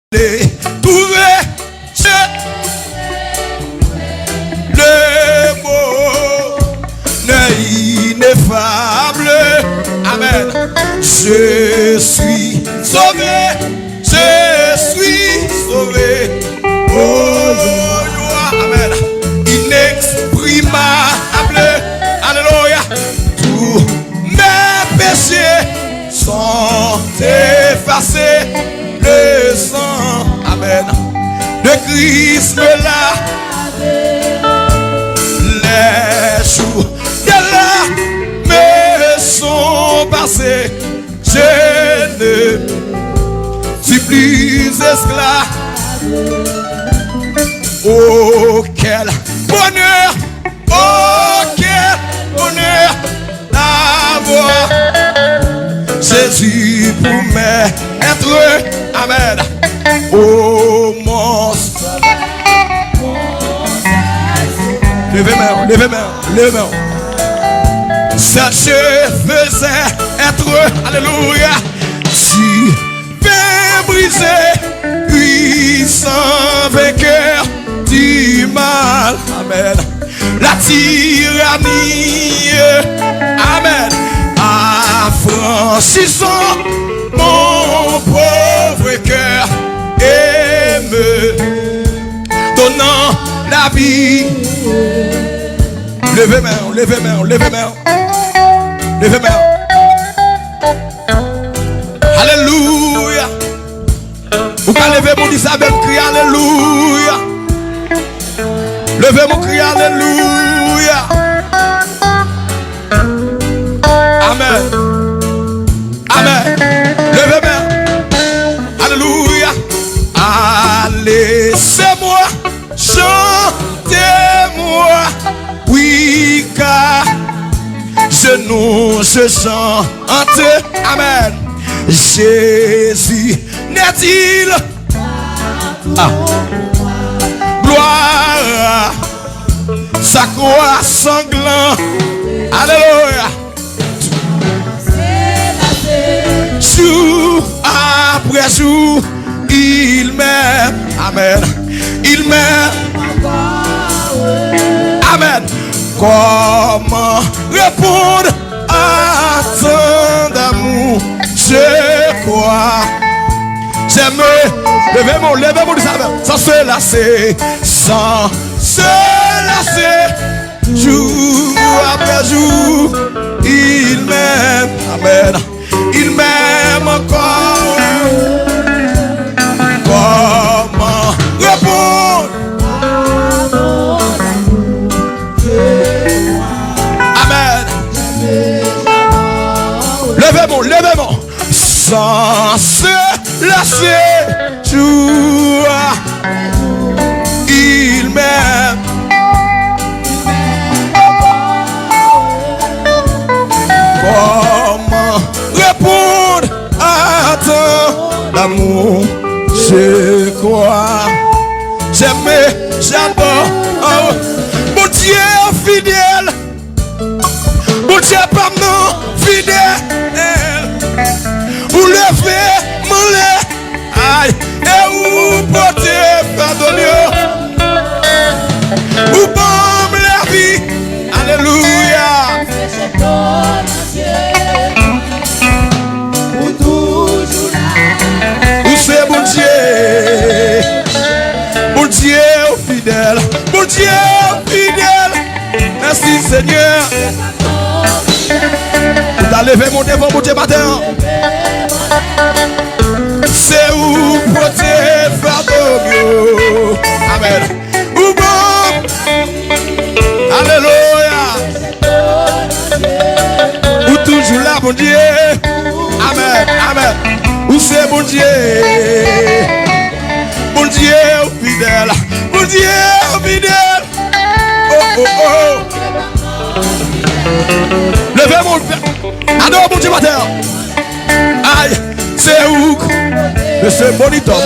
trouver le mot ineffable. Amen. Je suis sauvé, je suis sauvé. Oh, amen. Inexprimable. Alléluia. Tous mes péchés sont effacés. Le sang, amen, de Christ me l'a. Les jours de là me sont passés. Je ne suis plus esclave. Oh, quel bonheur! Oh, quel bonheur d'avoir Jésus pour m'être. Amen. Oh, mon levez-moi, levez-moi, levez-moi. Ça je faisais être, alléluia, si bien brisé, puissant vainqueur du mal. Amen. La tyrannie, amen, affranchissant mon pauvre cœur et me donnant la vie. Levez-moi, levez-moi, levez-moi, levez-moi. Alléluia. Vous pouvez lever mon Isabelle, crier alléluia. Levez mon cri alléluia. Amen. Amen. Levez-moi. Alléluia. Allez, c'est moi. Chantez-moi. Oui, car je chante. Amen. Jésus n'est-il gloire à sa croix sanglante. Alléluia. Jour après jour, il m'aime. Amen. Il m'aime. Amen. Comment répondre à tant d'amour? Je crois. J'aime. Levez-moi, sans se lasser. Sans se lasser. Jour après jour, il m'aime. Amen. Il m'aime encore. Comment répondre? Amen. Levez-moi. Sans se lasser. Jour, il m'aime. Comment répondre à ton amour? Je crois, j'aime, j'adore. Oh, mon Dieu fidèle, mon Dieu pas non fidèle. Vous levez mon lait, aïe, et vous portez pardonner. Vous bombez la vie, alléluia. C'est mon Dieu fidèle, mon Dieu fidèle. Merci Seigneur. Vous allez lever mon devant mon Dieu matin. C'est où porter pardon. Amen. Ou bon. Alléluia. Ou toujours là mon Dieu. Amen. Amen. Où c'est mon Dieu? Mon Dieu fidèle. Mon Dieu fidèle. Oh, oh, oh. Levez mon père. Adore mon Dieu matin. Aïe. C'est où? Monsieur moniteur.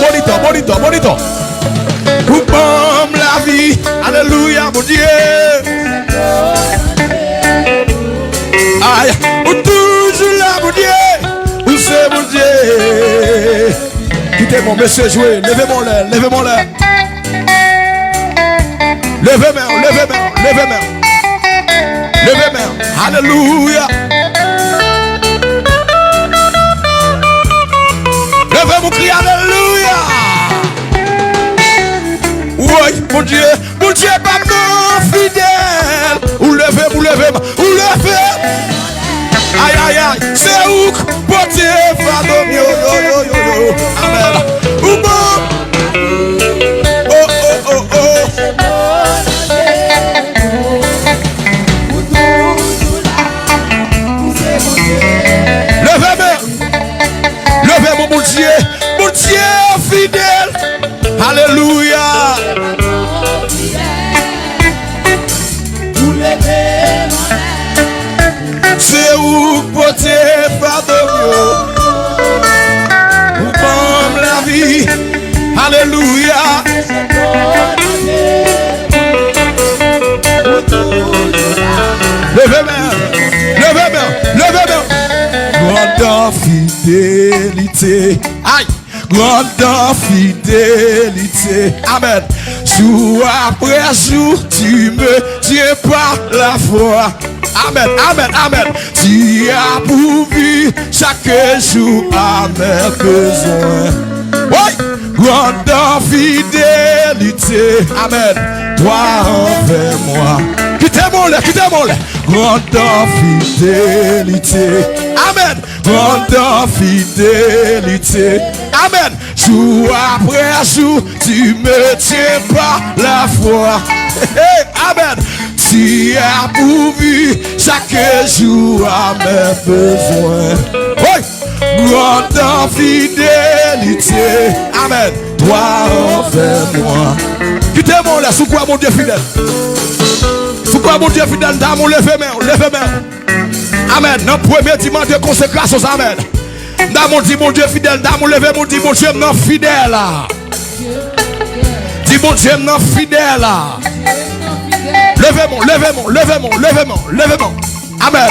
Vous pomme la vie. Alléluia mon Dieu. Aïe. Où toujours là mon Dieu. Où c'est mon Dieu? Quittez-moi, monsieur, jouez. Levez-moi là, levez-moi là. Levez-moi, levez-moi, levez-moi. Levez-moi. Alléluia. Levez-moi, criez alléluia. Oui, mon Dieu, pas non fidèle. Ou levez-moi, levez-moi, ou levez. Aïe, aïe, aïe, c'est où porter fadom, yo, yo, yo, yo, yo. Amen. Ou bon. Oh, oh, oh, oh. Levez-moi. Levez-moi, mon Dieu fidèle. Alléluia. C'est où porter pardon, ou comme la vie. Alléluia. Levez-moi, levez-moi, levez-moi. Grande fidélité. Aïe. Grande fidélité. Amen. Jour après jour, tu me tiens par la foi. Amen, amen, amen. Tu as pourvu chaque jour à mes besoins. Oui, grande fidélité. Amen. Toi envers moi. Quittez-moi là, quittez-moi là. Grande fidélité. Amen. Grande fidélité. Amen. Jour après jour, tu me tiens par la foi. Amen. Tu as pourvu chaque jour à mes besoins. Oui. Grande fidélité. Amen. Toi envers moi. Quittez-moi là, sous quoi mon Dieu fidèle? Sous quoi mon Dieu fidèle? Dans mon levez-main, levez-main. Amen. Dans le premier dimanche de consécration, amen. Dans mon dit mon Dieu fidèle, dans mon levé, mon dit mon Dieu non fidèle. Dis mon Dieu non fidèle. Levez-moi, levez-moi, levez-moi, levez-moi, levez-moi. Amen.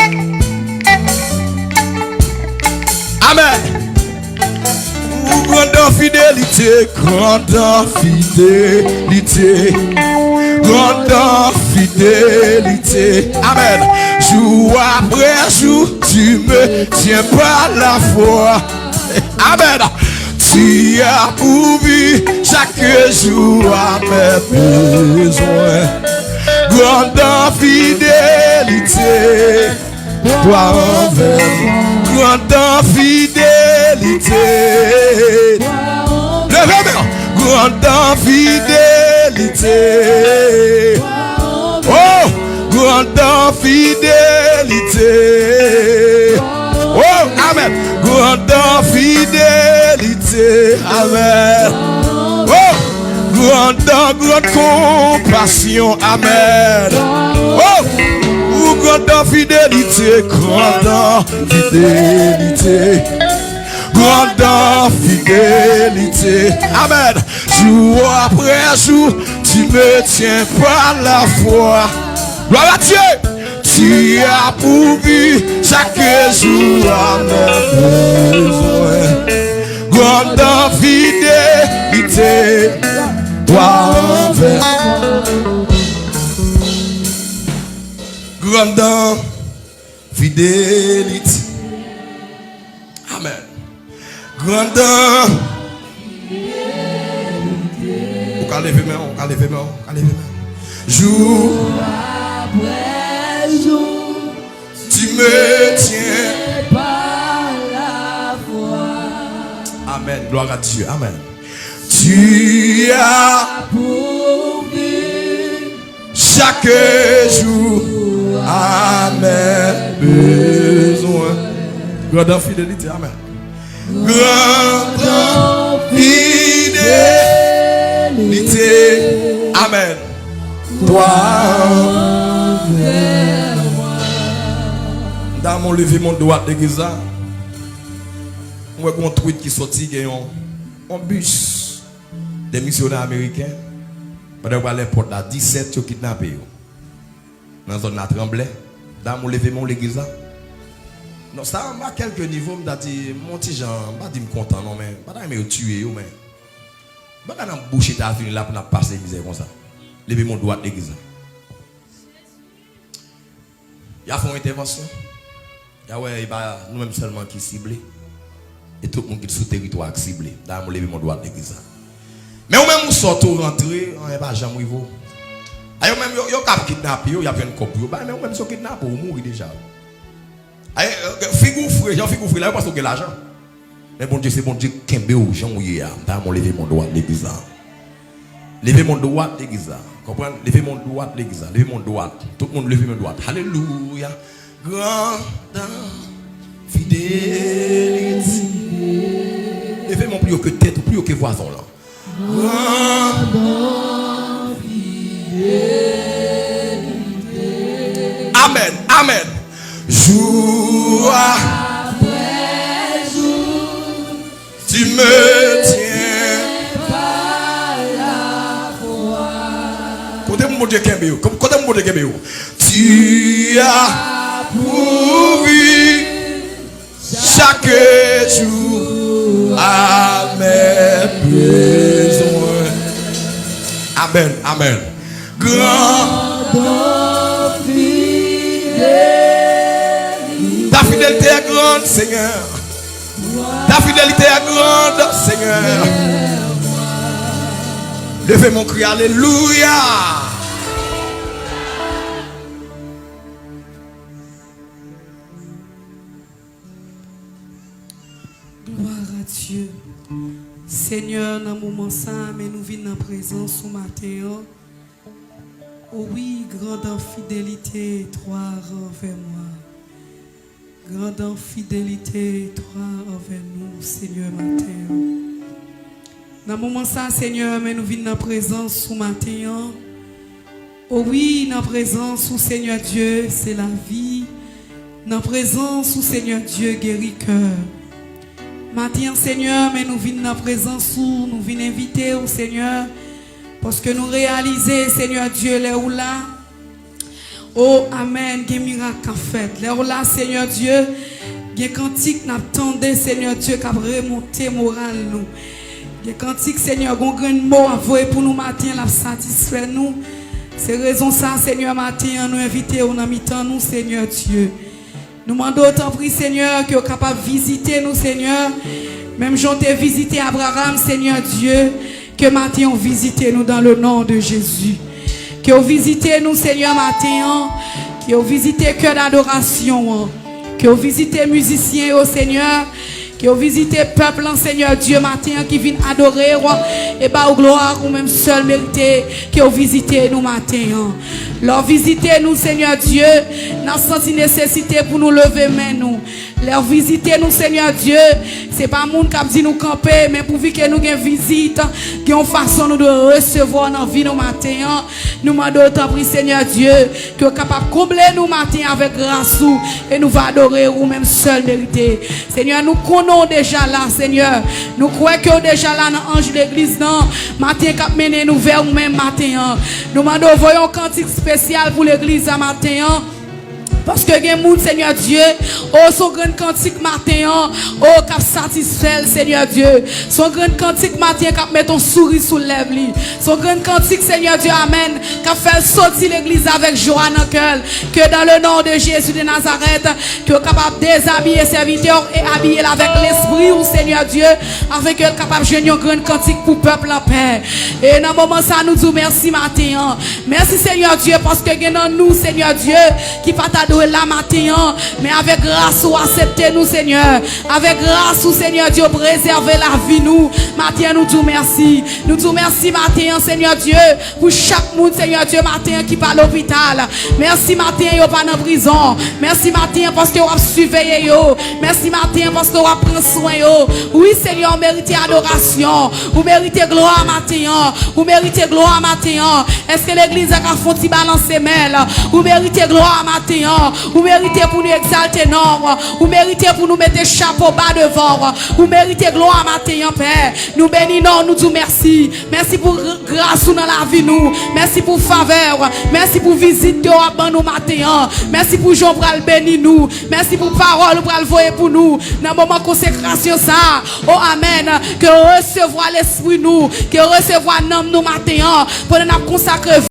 Amen. Grande fidélité, grande fidélité, grande fidélité. Amen. Jour après jour, tu me tiens par la foi. Amen. Tu as pourvu chaque jour à mes besoins. Grande fidélité, toi envers moi. Grande fidélité. Levez-moi. Grande fidélité. Oh, grande fidélité. Oh, amen. Grande fidélité. Amen. Oh, grande compassion. Amen. Oh, grande fidélité. Grande fidélité. Grande fidélité. Amen. Jour après jour, tu me tiens par la foi. Gloire à Dieu. Tu as pourvu chaque jour à mes besoins. Grande fidélité. Toi envers grande fidélité. Amen. Grande fidélité. On va lever main, on va lever main, on va lever main. Jour après jour, tu me tiens par la foi. Amen. Gloire à Dieu. Amen. Tu as pourvu chaque jour à mes besoins. Grande fidélité. Amen. Grande fidélité. Amen. Toi envers moi. Dans mon lever mon droit de Giza, on voit un tweet qui sorti qui un bus des missionnaires américains. Pendant que l'aéroport là 17 qui kidnappé dans la zone de Tremblay. Dans mon lever mon l'église là. Non, ça à quelques niveaux, je dit, mon petit Jean, je ne suis pas content, non, mais je ne suis pas tué, mais je ne suis pas bouché ta fini là pour passer misère comme ça. Levez mon doigt de l'église. Il y a fait une intervention. Il y a nous-mêmes seulement qui ciblés. Et tout le monde qui est sous territoire ciblé. D'ailleurs, je lève mon doigt de l'église. Mais ou même vous sortez rentrer, on n'est pas jamais rivé. Ayo même yo cap kidnapper, yo y a plein de cop yo. Mais ou même so kidnapper ou mourir déjà. Ayo figou frère, Jean figou frère là parce que l'argent. Mais bon Dieu, c'est bon Dieu kembe ou Jean ou ya. D'ailleurs, lever mon doigt de l'église. Levez mon doigt de l'église. Comprenez? Levez mon doigt de l'église. Levez mon doigt. Tout le monde levez mon doigt. Alléluia. Grande fidélité. Levez mon plus haut que tête ou plus haut que voisin là. Grande fidélité. Amen. Amen. Jour après jour, tu me tiens par la foi. Côté mon Dieu Kembéo. Côté mon Dieu Kembéo. Tu as pourvu chaque jour à mes besoins. Amen, amen. Grande fidélité. Ta fidélité est grande, Seigneur. Ta fidélité est grande, Seigneur. Levez mon cri, alléluia. Dieu. Seigneur, dans le moment ça, mais nous venons en présence ce matin. Oh oui, grande fidélité, toi envers moi. Grande fidélité, toi envers nous, Seigneur, matin. Dans le moment ça, Seigneur, mais nous venons en présence ce matin. Oh oui, dans la présence où Seigneur Dieu, c'est la vie. Dans la présence où Seigneur Dieu guérit cœur. Matin, Seigneur, mais nous venons dans la présence où nous venons inviter au Seigneur. Parce que nous réalisons, Seigneur Dieu, là où là. Oh, Amen, il y a un miracle en fait. Là où là, Seigneur Dieu, il y a un cantique qui attendait, Seigneur Dieu, qui a remonté moral nous. Il y a un cantique, Seigneur, qui a un grand mot à voir pour nous matin, la satisfaire nous. C'est raison ça, Seigneur, matin, nous inviter au temps nous, Seigneur Dieu. Nous demandons autant pris, Seigneur, que vous capable de visiter nous, Seigneur. Même j'en ai visité Abraham, Seigneur Dieu, que matin on visite nous dans le nom de Jésus. Que vous visitez nous, Seigneur, matin. Que vous visitez cœur d'adoration. Que vous visitez musiciens, oh Seigneur. Que vous visitez peuple, Seigneur Dieu, matin, qui vient adorer, et bah, au gloire, ou même seul mérité, que vous visitez nous, matin. Leur visiter nous, Seigneur Dieu, dans senti nécessité pour nous lever main nous. Leur visiter nous, Seigneur Dieu, c'est pas monde qui dit nous camper, mais pour que nous ayons visite, qui ont façon nous de recevoir dans la vie nous matin. Nous demandons autant pris, Seigneur Dieu, que vous capable de combler nous matin avec grâce et nous va adorer ou même seul mérité. Seigneur, nous connaissons déjà là, Seigneur. Nous croyons que déjà là dans l'ange de l'église, non, matin qui mené nous vers nous-mêmes matin. Nous demandons voyons cantique spécial pour l'église à matin. Parce que les gens, Seigneur Dieu, oh, son grand cantique matin, oh, qui satisfait, Seigneur Dieu. Son grand cantique matin, qui met ton sourire sous lèvres. Son grand cantique, Seigneur Dieu, Amen, qui fait sortir l'église avec joie dans le cœur. Que dans le nom de Jésus de Nazareth, que capable de déshabiller serviteurs et habiller avec l'esprit, ou Seigneur Dieu, avec que capable de jouer un grand cantique pour le peuple en paix. Et dans le moment ça, nous disons merci matin. Merci, Seigneur Dieu, parce que dans nous, Seigneur Dieu, qui va t'adorer la matin, mais avec grâce ou accepter nous, Seigneur. Avec grâce ou Seigneur Dieu, préserver la vie nous. Matin, nous disons merci. Nous disons merci matin, Seigneur Dieu, pour chaque monde, Seigneur Dieu, matin qui va à l'hôpital. Merci matin, yo pas dans prison. Merci matin parce que vous surveillez yo. Merci matin parce que vous prenez soin yo. Oui, Seigneur, vous méritez adoration. Vous méritez gloire matin. Vous méritez gloire matin. Est-ce que l'église a fait un petit balancer mêle? Vous méritez gloire matin. matin. Vous méritez pour nous exalter, non. Vous méritez pour nous mettre chapeau bas devant. Vous méritez gloire matin, Père. Nous bénissons, nous disons merci. Merci pour grâce dans la vie, nous. Merci pour faveur. Merci pour visite de nous matin. Merci pour Jean pour le bénir nous. Merci pour parole pour le voyer pour nous. Dans le moment de consécration, ça. Oh, amen. Que recevoir l'esprit nous. Que recevoir l'âme nous matin. Pour nous consacrer.